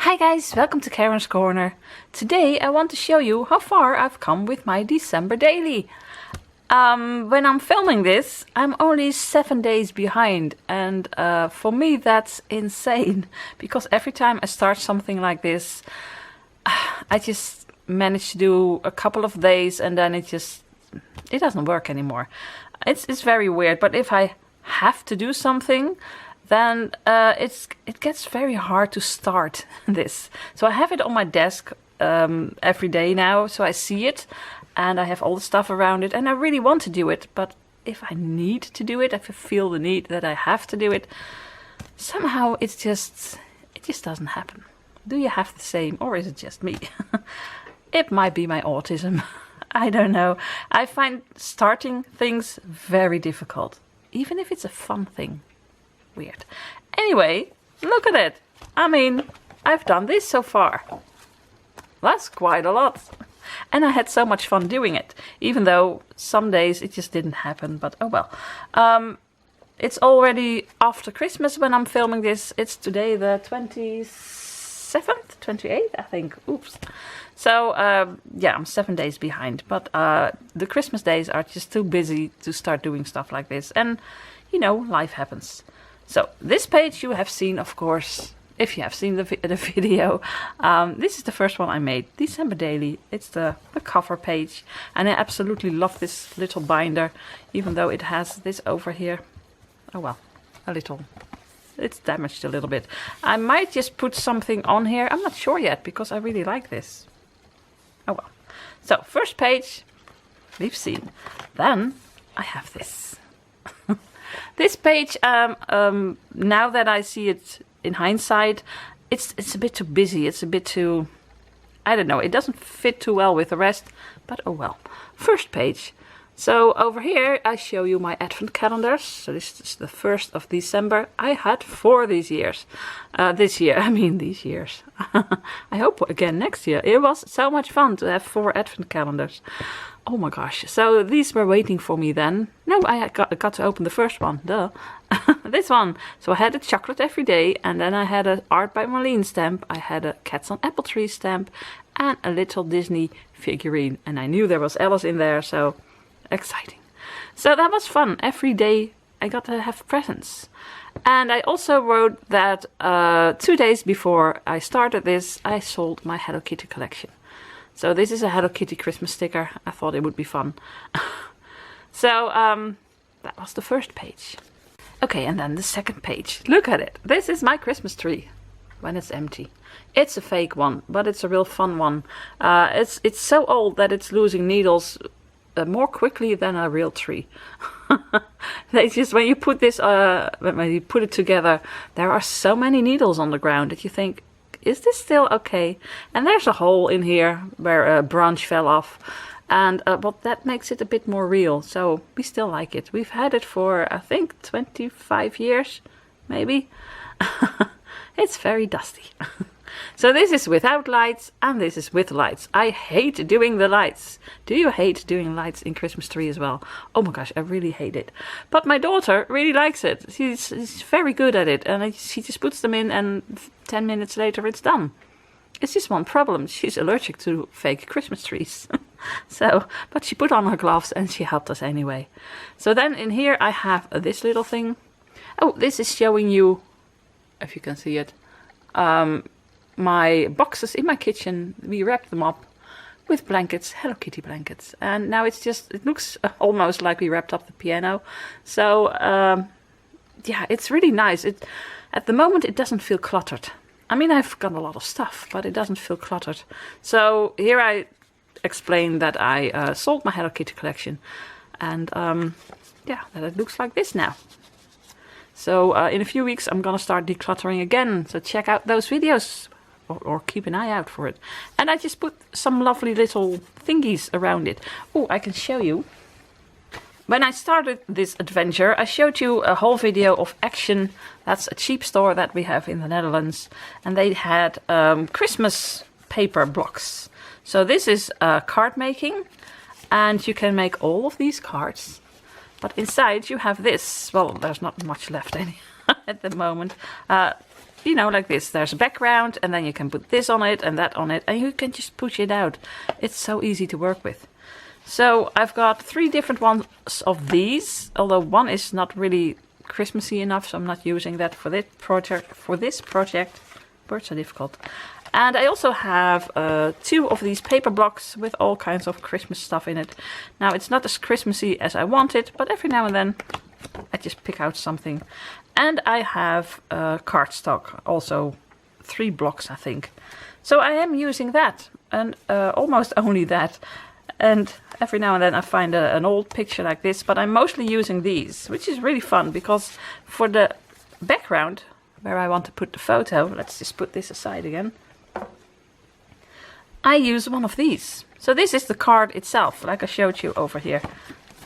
Hi guys, welcome to Karen's Corner. Today I want to show you how far I've come with my December daily. When I'm filming this, I'm only 7 days behind, and for me that's insane, because every time I start something like this, I just manage to do a couple of days and then it doesn't work anymore. It's very weird, but if I have to do something, then it gets very hard to start this. So I have it on my desk every day now, so I see it and I have all the stuff around it and I really want to do it, but if I need to do it, if I feel the need that I have to do it, somehow it just doesn't happen. Do you have the same, or is it just me? It might be my autism. I don't know. I find starting things very difficult, even if it's a fun thing. Weird. Anyway, look at it. I mean, I've done this so far. That's quite a lot. And I had so much fun doing it, even though some days it just didn't happen, but oh well. It's already after Christmas when I'm filming this. It's today the 27th, 28th, I think. Oops. So, yeah, I'm 7 days behind, but the Christmas days are just too busy to start doing stuff like this. And, you know, life happens. So, this page you have seen, of course, if you have seen the video. This is the first one I made, December Daily. It's the cover page. And I absolutely love this little binder, even though it has this over here. Oh well, a little. It's damaged a little bit. I might just put something on here. I'm not sure yet, because I really like this. Oh well. So, first page, we've seen. Then, I have this. This page, now that I see it in hindsight, it's a bit too busy. It's a bit too, I don't know, it doesn't fit too well with the rest, but oh well. First page. So over here I show you my advent calendars. So this is the 1st of December. I had 4 these years. These years. I hope again next year. It was so much fun to have 4 advent calendars. Oh my gosh. So these were waiting for me then. No, I got to open the first one. Duh. This one. So I had a chocolate every day, and then I had an Art by Marlene stamp. I had a Cats on Apple Tree stamp and a little Disney figurine. And I knew there was Alice in there, so exciting. So that was fun. Every day I got to have presents. And I also wrote that 2 days before I started this, I sold my Hello Kitty collection. So this is a Hello Kitty Christmas sticker. I thought it would be fun. So that was the first page. Okay, and then the second page. Look at it. This is my Christmas tree when it's empty. It's a fake one, but it's a real fun one. It's so old that it's losing needles more quickly than a real tree. They just, when you put this, when you put it together, there are so many needles on the ground that you think, is this still okay? And there's a hole in here where a branch fell off, and but that makes it a bit more real. So we still like it. We've had it for I think 25 years, maybe. It's very dusty. So this is without lights and this is with lights. I hate doing the lights. Do you hate doing lights in Christmas tree as well? Oh my gosh, I really hate it. But my daughter really likes it. She's very good at it, and she just puts them in and 10 minutes later it's done. It's just one problem. She's allergic to fake Christmas trees. So, but she put on her gloves and she helped us anyway. So then in here I have this little thing. Oh, this is showing you, if you can see it, my boxes in my kitchen. We wrapped them up with blankets, Hello Kitty blankets, and now it looks almost like we wrapped up the piano. So yeah, it's really nice. At the moment it doesn't feel cluttered. I mean, I've got a lot of stuff, but it doesn't feel cluttered. So here I explain that I sold my Hello Kitty collection, and yeah, that it looks like this now. So in a few weeks I'm gonna start decluttering again, so check out those videos. Or keep an eye out for it. And I just put some lovely little thingies around it. Oh, I can show you. When I started this adventure, I showed you a whole video of Action. That's a cheap store that we have in the Netherlands. And they had Christmas paper blocks. So this is card making. And you can make all of these cards. But inside you have this. Well, there's not much left at the moment. you know, like this. There's a background, and then you can put this on it and that on it, and you can just push it out. It's so easy to work with. So I've got 3 different ones of these, although one is not really Christmassy enough, so I'm not using that for this project. Words are difficult. And I also have 2 of these paper blocks with all kinds of Christmas stuff in it. Now, it's not as Christmassy as I want it, but every now and then I just pick out something. And I have cardstock, also 3 blocks, I think. So I am using that, and almost only that. And every now and then I find an old picture like this, but I'm mostly using these, which is really fun, because for the background, where I want to put the photo, let's just put this aside again, I use one of these. So this is the card itself, like I showed you over here.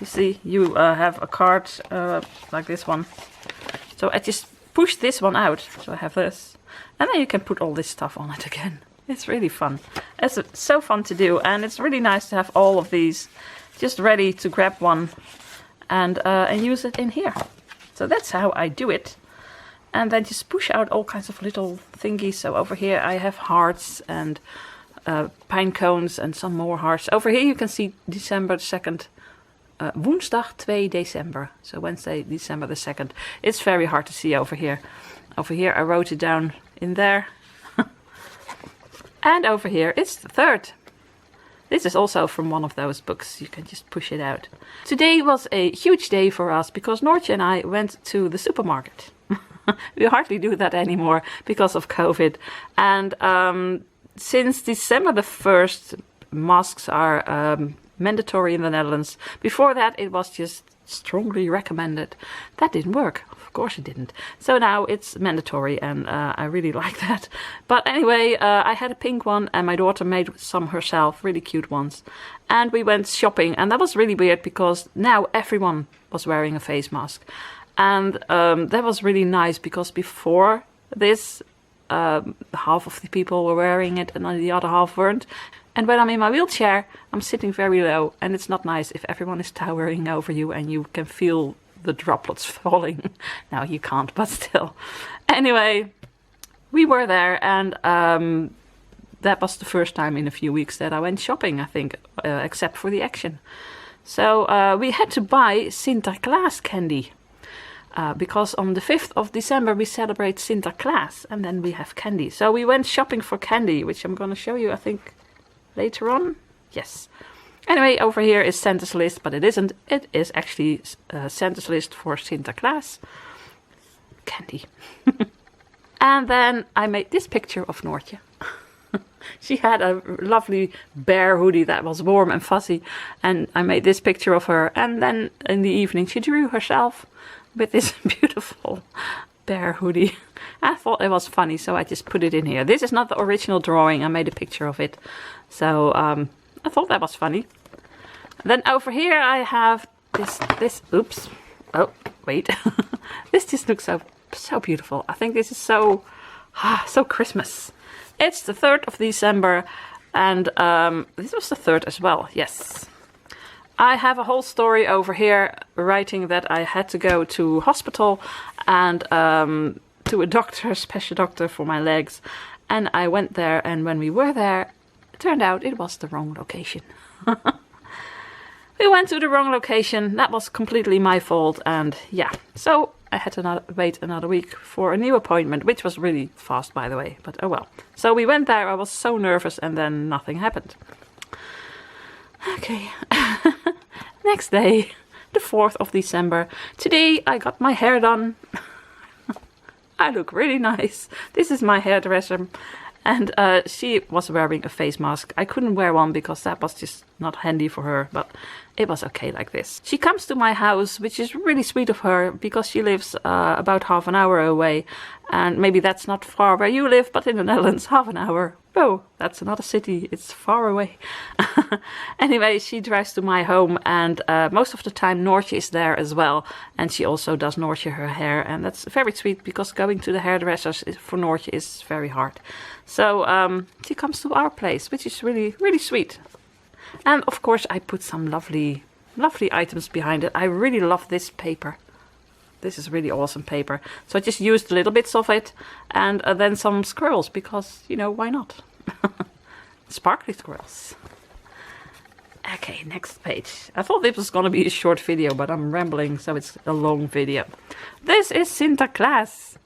You see, you have a card like this one. So I just push this one out, so I have this. And then you can put all this stuff on it again. It's really fun. It's so fun to do, and it's really nice to have all of these just ready to grab one and use it in here. So that's how I do it. And then just push out all kinds of little thingies. So over here I have hearts and pine cones and some more hearts. Over here you can see December 2nd. Woensdag 2 December. So Wednesday, December the 2nd. It's very hard to see over here. Over here I wrote it down in there. And over here it's the 3rd. This is also from one of those books. You can just push it out. Today was a huge day for us because Noortje and I went to the supermarket. We hardly do that anymore because of COVID. And since December the 1st, masks are mandatory in the Netherlands. Before that, it was just strongly recommended. That didn't work. Of course it didn't. So now it's mandatory, and I really like that. But anyway, I had a pink one, and my daughter made some herself, really cute ones. And we went shopping, and that was really weird because now everyone was wearing a face mask. And that was really nice because before this, half of the people were wearing it and the other half weren't. And when I'm in my wheelchair, I'm sitting very low, and it's not nice if everyone is towering over you and you can feel the droplets falling. Now you can't, but still. Anyway, we were there, and that was the first time in a few weeks that I went shopping, I think, except for the action. So we had to buy Sinterklaas candy. Because on the 5th of December we celebrate Sinterklaas, and then we have candy. So we went shopping for candy, which I'm going to show you, I think, later on. Yes. Anyway, over here is Santa's list, but it isn't. It is actually Santa's list for Sinterklaas. Candy. And then I made this picture of Noortje. She had a lovely bear hoodie that was warm and fuzzy, and I made this picture of her. And then in the evening she drew herself with this beautiful bear hoodie. I thought it was funny, so I just put it in here. This is not the original drawing. I made a picture of it. So I thought that was funny. Then over here I have this oops. Oh, wait. This just looks so beautiful. I think this is so Christmas. It's the 3rd of December, and this was the 3rd as well. Yes. I have a whole story over here writing that I had to go to hospital and to a doctor, a special doctor for my legs. And I went there, and when we were there, it turned out it was the wrong location. We went to the wrong location. That was completely my fault, and yeah. So I had to wait another week for a new appointment, which was really fast, by the way, but oh well. So we went there, I was so nervous, and then nothing happened. Okay. Next day, the 4th of December. Today I got my hair done. I look really nice. This is my hairdresser, and she was wearing a face mask. I couldn't wear one because that was just not handy for her, but it was okay like this. She comes to my house, which is really sweet of her because she lives about half an hour away, and maybe that's not far where you live, but in the Netherlands, half an hour. Oh, that's another city. It's far away. Anyway, she drives to my home, and most of the time Noortje is there as well. And she also does Noortje her hair. And that's very sweet because going to the hairdressers for Noortje is very hard. So she comes to our place, which is really, really sweet. And of course I put some lovely items behind it. I really love this paper. This is really awesome paper. So I just used little bits of it and then some squirrels because, you know, why not? Sparkly squirrels. Okay, next page. I thought this was going to be a short video, but I'm rambling, so it's a long video. This is Sinterklaas.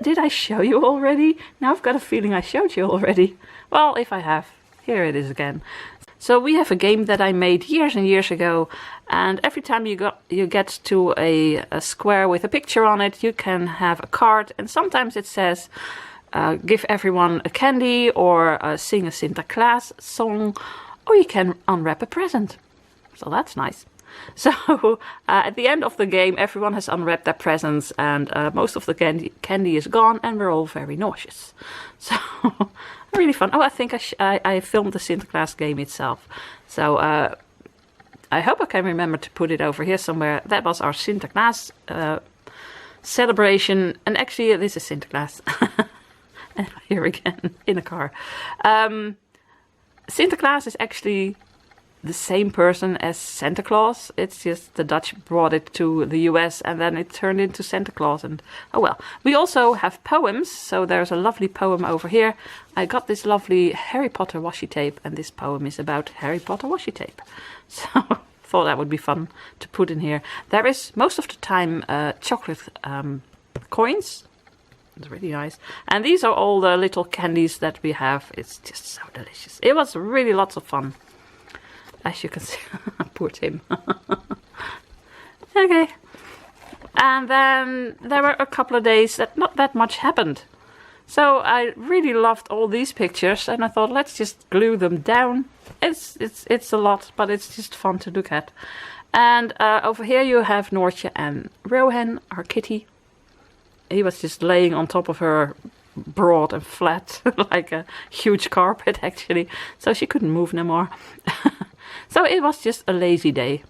Did I show you already? Now I've got a feeling I showed you already. Well, if I have, here it is again. So we have a game that I made years and years ago, and every time you get to a square with a picture on it, you can have a card, and sometimes it says give everyone a candy, or sing a Sinterklaas song, or you can unwrap a present. So that's nice. So at the end of the game, everyone has unwrapped their presents, and most of the candy is gone, and we're all very nauseous. So really fun. Oh, I think I filmed the Sinterklaas game itself. So I hope I can remember to put it over here somewhere. That was our Sinterklaas celebration, and actually this is Sinterklaas. And here again in a car. Sinterklaas is actually the same person as Santa Claus. It's just the Dutch brought it to the US and then it turned into Santa Claus, and oh well. We also have poems, so there's a lovely poem over here. I got this lovely Harry Potter washi tape, and this poem is about Harry Potter washi tape. So thought that would be fun to put in here. There is most of the time chocolate coins. It's really nice. And these are all the little candies that we have. It's just so delicious. It was really lots of fun. As you can see, poor Tim. Okay. And then there were a couple of days that not that much happened. So I really loved all these pictures, and I thought, let's just glue them down. It's a lot, but it's just fun to look at. And over here you have Noortje and Rohan, our kitty. He was just laying on top of her, broad and flat, like a huge carpet actually. So she couldn't move no more. So it was just a lazy day.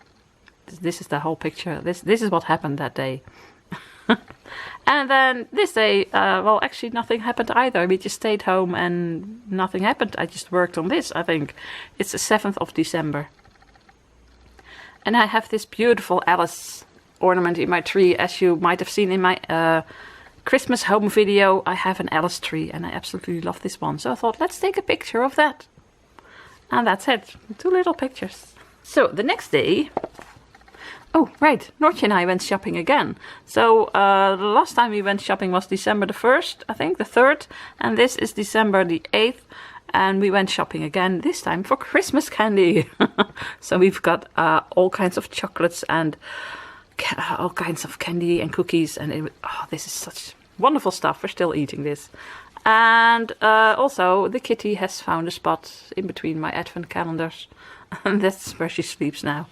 This is the whole picture. This is what happened that day. And then this day, well, actually nothing happened either. We just stayed home and nothing happened. I just worked on this, I think. It's the 7th of December. And I have this beautiful Alice ornament in my tree. As you might have seen in my Christmas home video, I have an Alice tree and I absolutely love this one. So I thought, let's take a picture of that. And that's it. 2 little pictures. So the next day... Oh, right. Noortje and I went shopping again. So the last time we went shopping was December the 1st, I think, the 3rd. And this is December the 8th. And we went shopping again, this time for Christmas candy. So we've got all kinds of chocolates and all kinds of candy and cookies. And this is such wonderful stuff. We're still eating this. And also the kitty has found a spot in between my advent calendars. And that's where she sleeps now.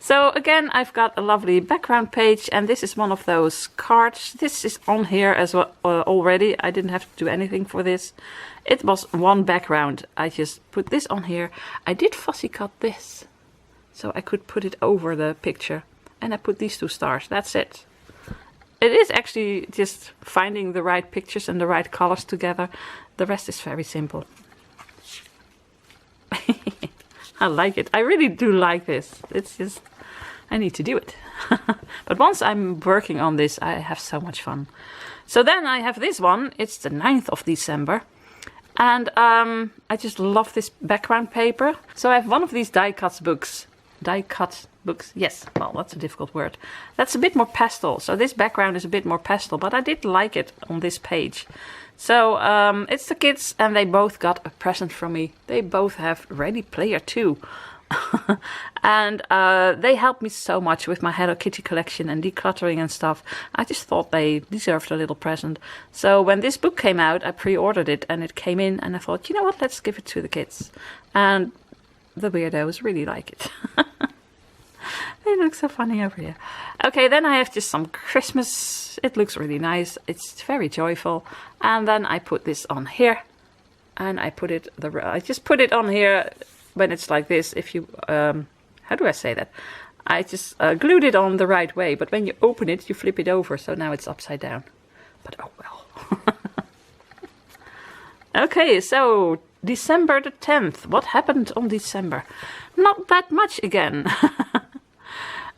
So again, I've got a lovely background page, and this is one of those cards. This is on here as well already. I didn't have to do anything for this. It was one background. I just put this on here. I did fussy cut this, so I could put it over the picture. And I put these 2 stars. That's it. It is actually just finding the right pictures and the right colors together. The rest is very simple. I like it. I really do like this. It's just, I need to do it. But once I'm working on this, I have so much fun. So then I have this one. It's the 9th of December. And I just love this background paper. So I have one of these die-cut books. Die-cut books. Yes, well, that's a difficult word. That's a bit more pastel. So this background is a bit more pastel, but I did like it on this page. So it's the kids, and they both got a present from me. They both have Ready Player 2. And they helped me so much with my Hello Kitty collection and decluttering and stuff. I just thought they deserved a little present. So when this book came out, I pre-ordered it, and it came in, and I thought, you know what, let's give it to the kids. And the weirdos really like it. They look so funny over here. Okay, then I have just some Christmas. It looks really nice. It's very joyful. And then I put this on here. And I just put it on here when it's like this. If you, how do I say that? I just glued it on the right way. But when you open it, you flip it over. So now it's upside down. But oh well. Okay, so December the 10th. What happened on December? Not that much again.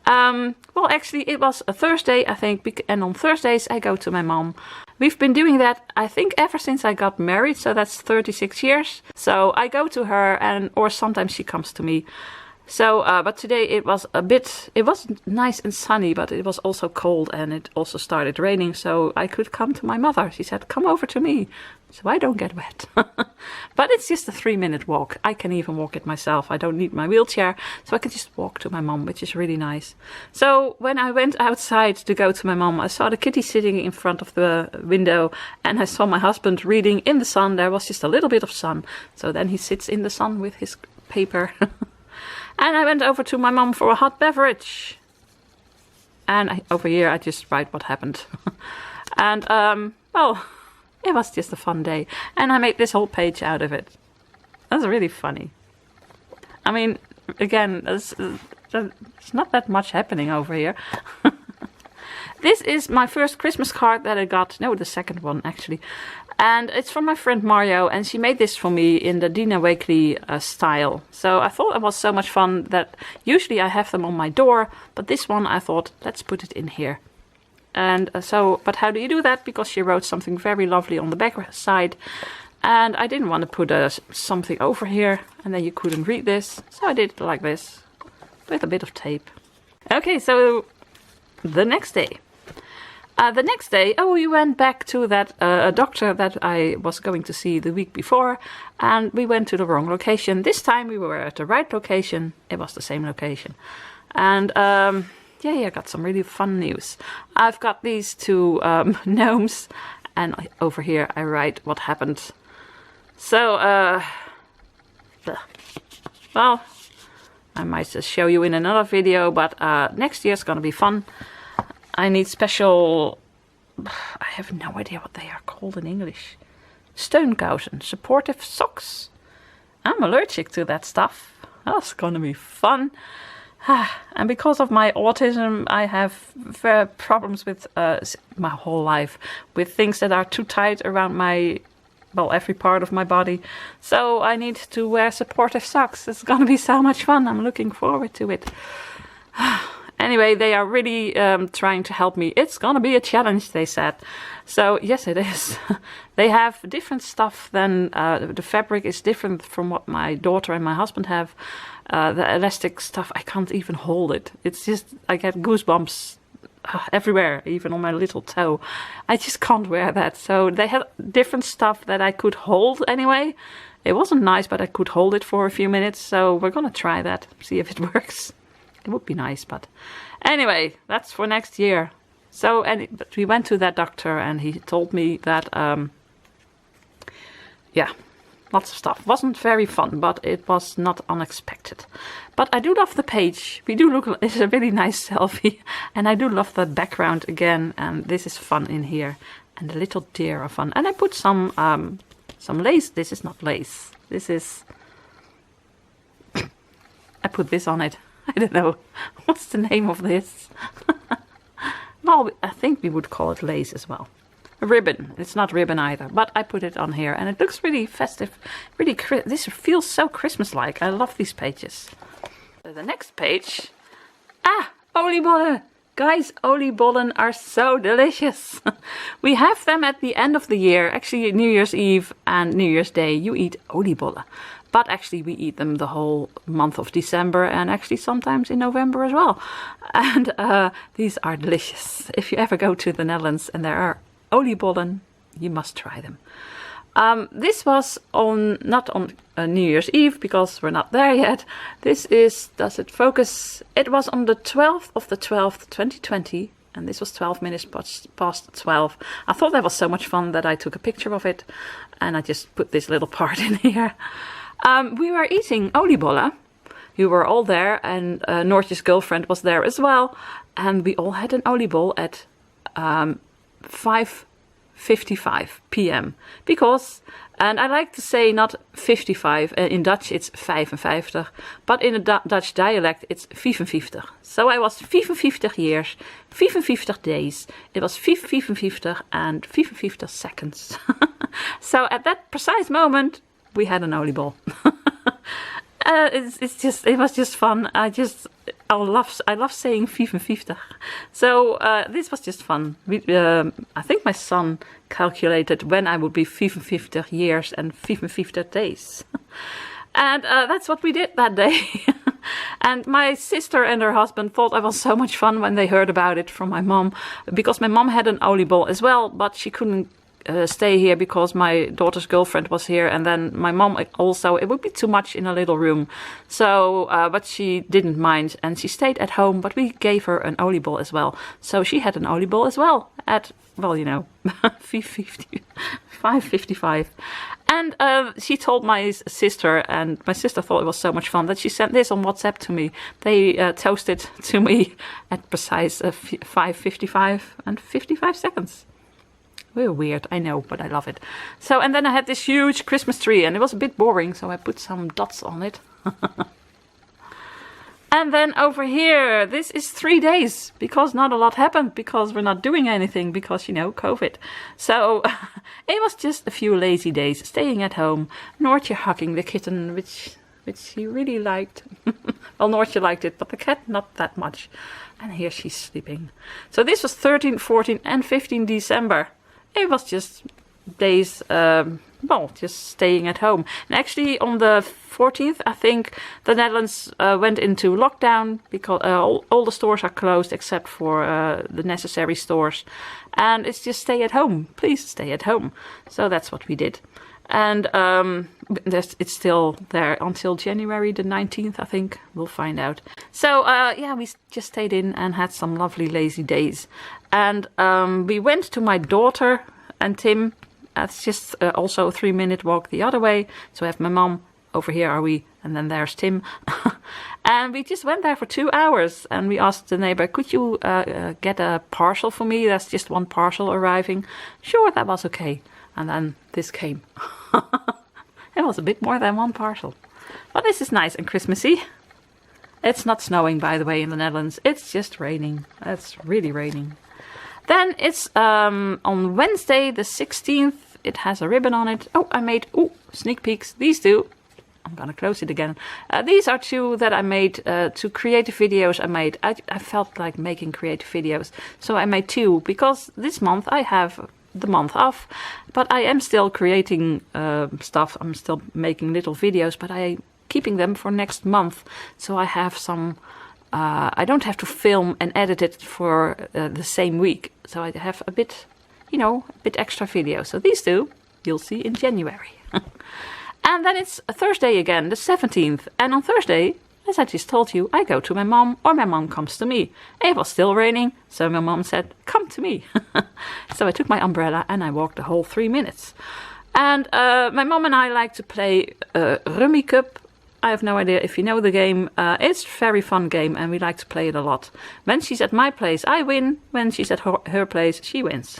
Well, actually, it was a Thursday, I think, and on Thursdays I go to my mom. We've been doing that, I think, ever since I got married, so that's 36 years. So I go to her, or sometimes she comes to me. So, but today it was nice and sunny, but it was also cold, and it also started raining, so I could come to my mother. She said, come over to me, so I don't get wet. But it's just a 3-minute walk. I can even walk it myself. I don't need my wheelchair, so I can just walk to my mom, which is really nice. So when I went outside to go to my mom, I saw the kitty sitting in front of the window, and I saw my husband reading in the sun. There was just a little bit of sun, so then he sits in the sun with his paper. And I went over to my mom for a hot beverage. And over here I just write what happened. And, well, it was just a fun day. And I made this whole page out of it. That's really funny. I mean, again, there's not that much happening over here. This is my first Christmas card that I got. No, the second one, actually. And it's from my friend Mario, and she made this for me in the Dina Wakley style. So I thought it was so much fun that usually I have them on my door, but this one I thought, let's put it in here. And but how do you do that? Because she wrote something very lovely on the back side, and I didn't want to put something over here, and then you couldn't read this. So I did it like this, with a bit of tape. Okay, so the next day. We went back to that doctor that I was going to see the week before, and we went to the wrong location. This time we were at the right location. It was the same location. And I got some really fun news. I've got these two gnomes, and over here I write what happened. So, well, I might just show you in another video, but next year's gonna be fun. I need special, I have no idea what they are called in English. Steunkousen, supportive socks. I'm allergic to that stuff. That's gonna be fun. And because of my autism, I have problems with my whole life with things that are too tight around every part of my body. So I need to wear supportive socks. It's gonna be so much fun. I'm looking forward to it. Anyway, they are really trying to help me. It's gonna be a challenge, they said. So yes, it is. They have different stuff than the fabric is different from what my daughter and my husband have. The elastic stuff, I can't even hold it. It's just, I get goosebumps everywhere, even on my little toe. I just can't wear that. So they had different stuff that I could hold anyway. It wasn't nice, but I could hold it for a few minutes. So we're gonna try that, see if it works. It would be nice, but anyway, that's for next year. So, but we went to that doctor, and he told me that, lots of stuff. Wasn't very fun, but it was not unexpected. But I do love the page. We do look, it's a really nice selfie, and I do love the background again, and this is fun in here. And the little deer are fun. And I put some lace. This is not lace. This is, I put this on it. I don't know. What's the name of this? Well, I think we would call it lace as well. A ribbon. It's not ribbon either, but I put it on here, and it looks really festive. Really, this feels so Christmas-like. I love these pages. So the next page. Oliebollen! Guys, oliebollen are so delicious. We have them at the end of the year. Actually, New Year's Eve and New Year's Day, you eat oliebollen. But actually we eat them the whole month of December, and actually sometimes in November as well. And these are delicious. If you ever go to the Netherlands and there are oliebollen, you must try them. This was not on New Year's Eve, because we're not there yet. This is, does it focus? It was on the 12th of the 12th, 2020. And this was 12 minutes past 12. I thought that was so much fun that I took a picture of it. And I just put this little part in here. We were eating oliebollen. We were all there, and Noortje's girlfriend was there as well. And we all had an oliebol at 5:55 p.m. Because, and I like to say not 55, in Dutch it's 55, but in the Dutch dialect it's 55. So I was 55 years, 55 days. It was 55 and 55 seconds. So at that precise moment, we had an oliebol. It was just fun. I love saying 55. So this was just fun. I think my son calculated when I would be 55 years and 55 days. And that's what we did that day. And my sister and her husband thought I was so much fun when they heard about it from my mom. Because my mom had an oliebol as well, but she couldn't stay here because my daughter's girlfriend was here, and then my mom also, it would be too much in a little room. So, but she didn't mind, and she stayed at home, but we gave her an oliebol as well. So she had an oliebol as well at, well, you know, 5:55. And she told my sister, and my sister thought it was so much fun that she sent this on WhatsApp to me. They toasted to me at precise 5:55 and 55 seconds. We're weird, I know, but I love it. So, and then I had this huge Christmas tree, and it was a bit boring, so I put some dots on it. And then over here, this is 3 days, because not a lot happened, because we're not doing anything, because, you know, COVID. So, it was just a few lazy days, staying at home, Noortje hugging the kitten, which he really liked. Well, Noortje liked it, but the cat not that much. And here she's sleeping. So this was 13, 14 and 15 December. It was just days, well, just staying at home. And actually on the 14th, I think, the Netherlands went into lockdown because all the stores are closed except for the necessary stores. And it's just stay at home. Please stay at home. So that's what we did. And it's still there until January the 19th, I think. We'll find out. So, yeah, we just stayed in and had some lovely lazy days. And we went to my daughter and Tim. It's just also a 3-minute walk the other way. So I have my mom, over here are we, and then there's Tim. And we just went there for 2 hours. And we asked the neighbor, could you get a parcel for me? That's just one parcel arriving. Sure, that was okay. And then this came. It was a bit more than one parcel. But this is nice and Christmassy. It's not snowing, by the way, in the Netherlands. It's just raining. It's really raining. Then it's on Wednesday the 16th. It has a ribbon on it. Oh, I made sneak peeks. These two. I'm gonna close it again. These are two that I made, two creative videos I made. I felt like making creative videos. So I made two because this month I have the month off, but I am still creating stuff. I'm still making little videos, but I'm keeping them for next month. So I have some, I don't have to film and edit it for the same week. So I have a bit, you know, a bit extra video. So these two you'll see in January. And then it's Thursday again, the 17th. And on Thursday, as I just told you, I go to my mom or my mom comes to me. It was still raining, so my mom said, come to me. So I took my umbrella and I walked the whole 3 minutes. And my mom and I like to play Rummy Cup. I have no idea if you know the game. It's a very fun game and we like to play it a lot. When she's at my place, I win. When she's at her place, she wins.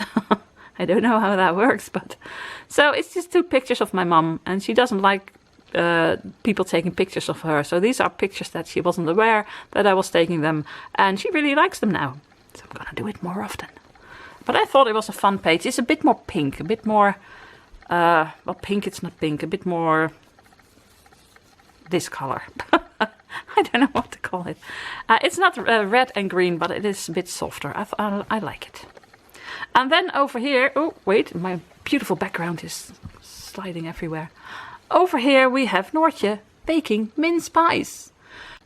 I don't know how that works, but... So it's just two pictures of my mom and she doesn't like people taking pictures of her. So these are pictures that she wasn't aware that I was taking them. And she really likes them now. So I'm gonna do it more often. But I thought it was a fun page. It's a bit more pink, a bit more... well, pink, it's not pink. A bit more... this color. I don't know what to call it. It's not red and green, but it is a bit softer. I like it. And then over here... Oh, wait. My beautiful background is sliding everywhere. Over here we have Noortje baking mince pies.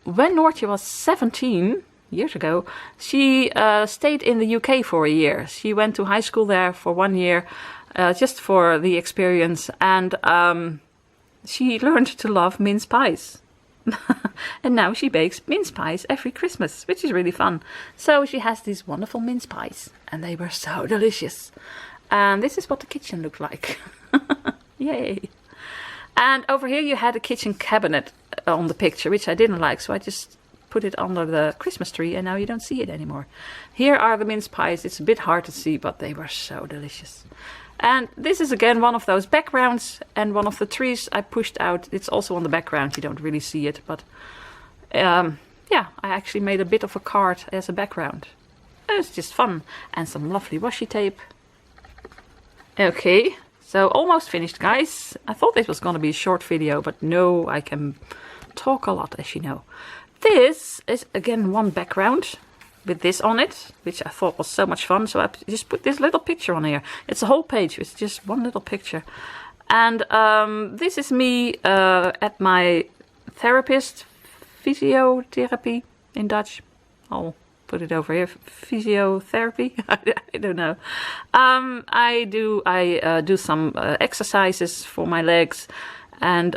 When Noortje was 17 years ago, she stayed in the UK for a year. She went to high school there for 1 year, just for the experience. And she learned to love mince pies. And now she bakes mince pies every Christmas, which is really fun. So she has these wonderful mince pies. And they were so delicious. And this is what the kitchen looked like. Yay! And over here you had a kitchen cabinet on the picture, which I didn't like. So I just put it under the Christmas tree and now you don't see it anymore. Here are the mince pies. It's a bit hard to see, but they were so delicious. And this is again one of those backgrounds. And one of the trees I pushed out. It's also on the background. You don't really see it. But yeah, I actually made a bit of a card as a background. It's just fun. And some lovely washi tape. Okay. So almost finished, guys. I thought this was going to be a short video, but no, I can talk a lot, as you know. This is again one background with this on it, which I thought was so much fun. So I just put this little picture on here. It's a whole page. It's just one little picture. And this is me at my therapist, physiotherapy in Dutch. I'll put it over here, physiotherapy. I don't know. I do some exercises for my legs, and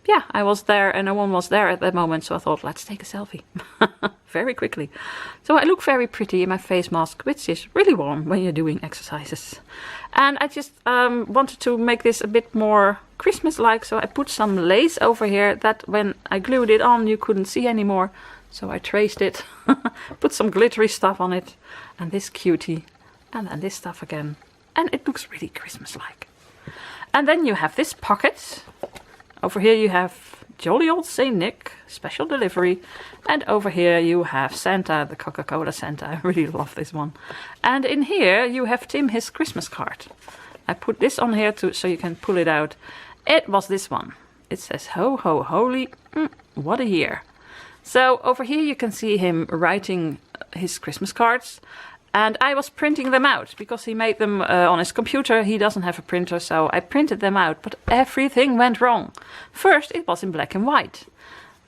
yeah, I was there and no one was there at that moment, so I thought, let's take a selfie. Very quickly. So I look very pretty in my face mask, which is really warm when you're doing exercises. And I just wanted to make this a bit more Christmas-like, so I put some lace over here that when I glued it on you couldn't see anymore. So I traced it, put some glittery stuff on it, and this cutie, and then this stuff again. And it looks really Christmas-like. And then you have this pocket. Over here you have jolly old Saint Nick, special delivery. And over here you have Santa, the Coca-Cola Santa. I really love this one. And in here you have Tim, his Christmas card. I put this on here so you can pull it out. It was this one. It says, ho ho holy, what a year. So over here you can see him writing his Christmas cards. And I was printing them out because he made them on his computer. He doesn't have a printer, so I printed them out. But everything went wrong. First, it was in black and white.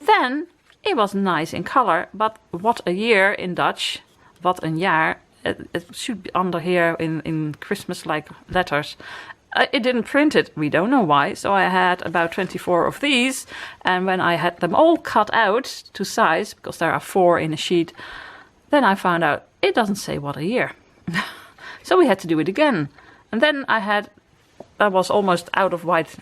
Then, it was nice in color. But what a year in Dutch. Wat een jaar. It should be under here in Christmas-like letters. It didn't print it. We don't know why. So I had about 24 of these. And when I had them all cut out to size, because there are 4 in a sheet, then I found out it doesn't say what a year. So we had to do it again. And then I was almost out of white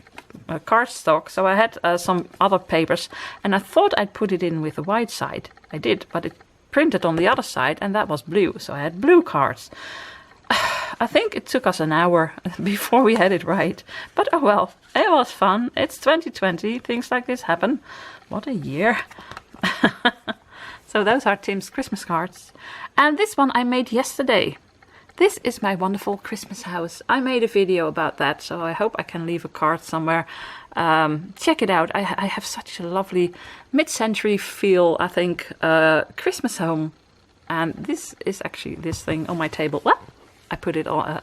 cardstock, so I had some other papers, and I thought I'd put it in with the white side. I did, but it printed on the other side, and that was blue, so I had blue cards. I think it took us an hour before we had it right. But oh well, it was fun. It's 2020, things like this happen. What a year. So those are Tim's Christmas cards. And this one I made yesterday. This is my wonderful Christmas house. I made a video about that, so I hope I can leave a card somewhere. Check it out. I have such a lovely mid-century feel, I think, Christmas home. And this is actually this thing on my table. Well, I put it on...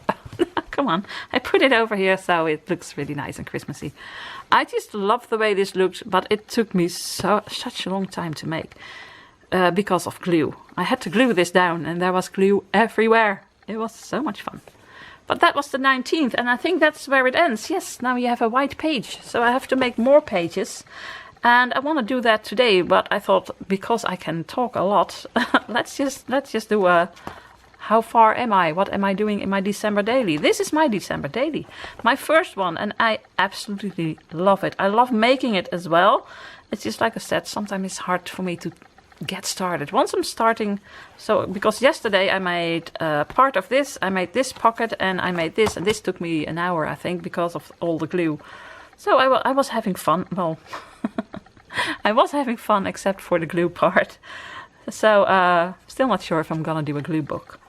come on. I put it over here so it looks really nice and Christmassy. I just love the way this looks, but it took me such a long time to make. Because of glue. I had to glue this down and there was glue everywhere. It was so much fun. But that was the 19th and I think that's where it ends. Yes, now you have a white page. So I have to make more pages. And I want to do that today, but I thought because I can talk a lot, let's just do a how far am I? What am I doing in my December daily? This is my December daily. My first one, and I absolutely love it. I love making it as well. It's just like I said, sometimes it's hard for me to get started. Once I'm starting, so because yesterday I made part of this, I made this pocket and I made this, and this took me an hour I think because of all the glue. So I was having fun. Well, I was having fun except for the glue part. So still not sure if I'm gonna do a glue book.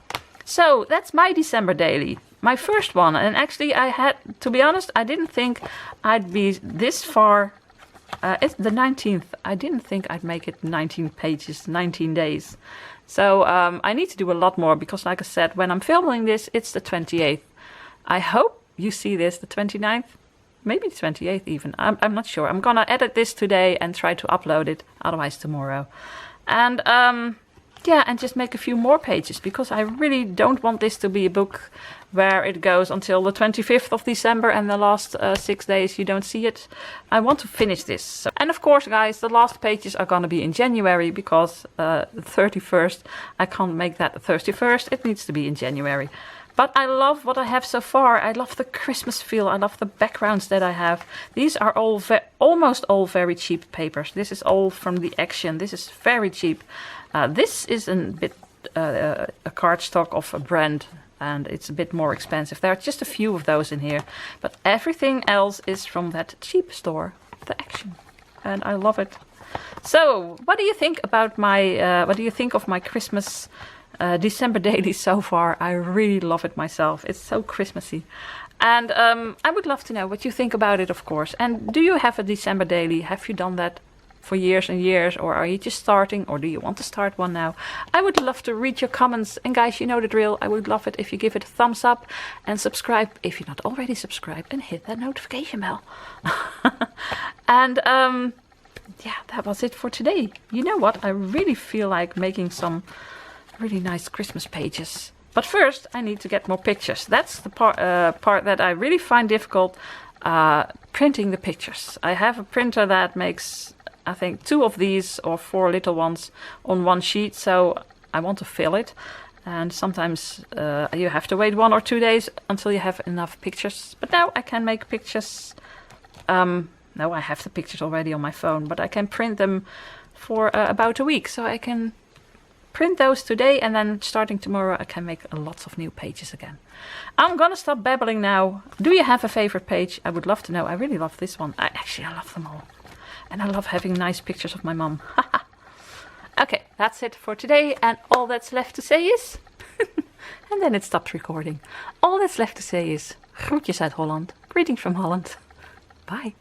So that's my December daily, my first one. And actually I had, to be honest, I didn't think I'd be this far. It's the 19th. I didn't think I'd make it 19 pages, 19 days. So I need to do a lot more because, like I said, when I'm filming this, it's the 28th. I hope you see this the 29th, maybe the 28th even. I'm not sure. I'm gonna edit this today and try to upload it, otherwise tomorrow. And yeah, and just make a few more pages because I really don't want this to be a book where it goes until the 25th of December and the last 6 days you don't see it. I want to finish this. So, and of course, guys, the last pages are going to be in January because the 31st, I can't make that the 31st. It needs to be in January. But I love what I have so far. I love the Christmas feel. I love the backgrounds that I have. These are all almost all very cheap papers. This is all from the Action. This is very cheap. This is a bit a cardstock of a brand, and it's a bit more expensive. There are just a few of those in here, but everything else is from that cheap store, the Action, and I love it. So, what do you think about my? What do you think of my Christmas December daily so far? I really love it myself. It's so Christmassy, and I would love to know what you think about it, of course. And do you have a December daily? Have you done that? for years and years, or are you just starting, or do you want to start one now? I would love to read your comments, and guys, you know the drill. I would love it if you give it a thumbs up and subscribe if you're not already subscribed, and hit that notification bell. And yeah, that was it for today. You know what? I really feel like making some really nice Christmas pages. But first, I need to get more pictures. That's the part that I really find difficult, printing the pictures. I have a printer that makes, I think, 2 of these or 4 little ones on one sheet, so I want to fill it. And sometimes you have to wait 1 or 2 days until you have enough pictures. But now I can make pictures. No, I have the pictures already on my phone, but I can print them for about a week. So I can print those today, and then starting tomorrow I can make lots of new pages again. I'm gonna stop babbling now. Do you have a favorite page? I would love to know. I really love this one. I love them all. And I love having nice pictures of my mom. Okay, that's it for today, and all that's left to say is... and then it stopped recording. All that's left to say is... Groetjes uit Holland. Greetings from Holland. Bye.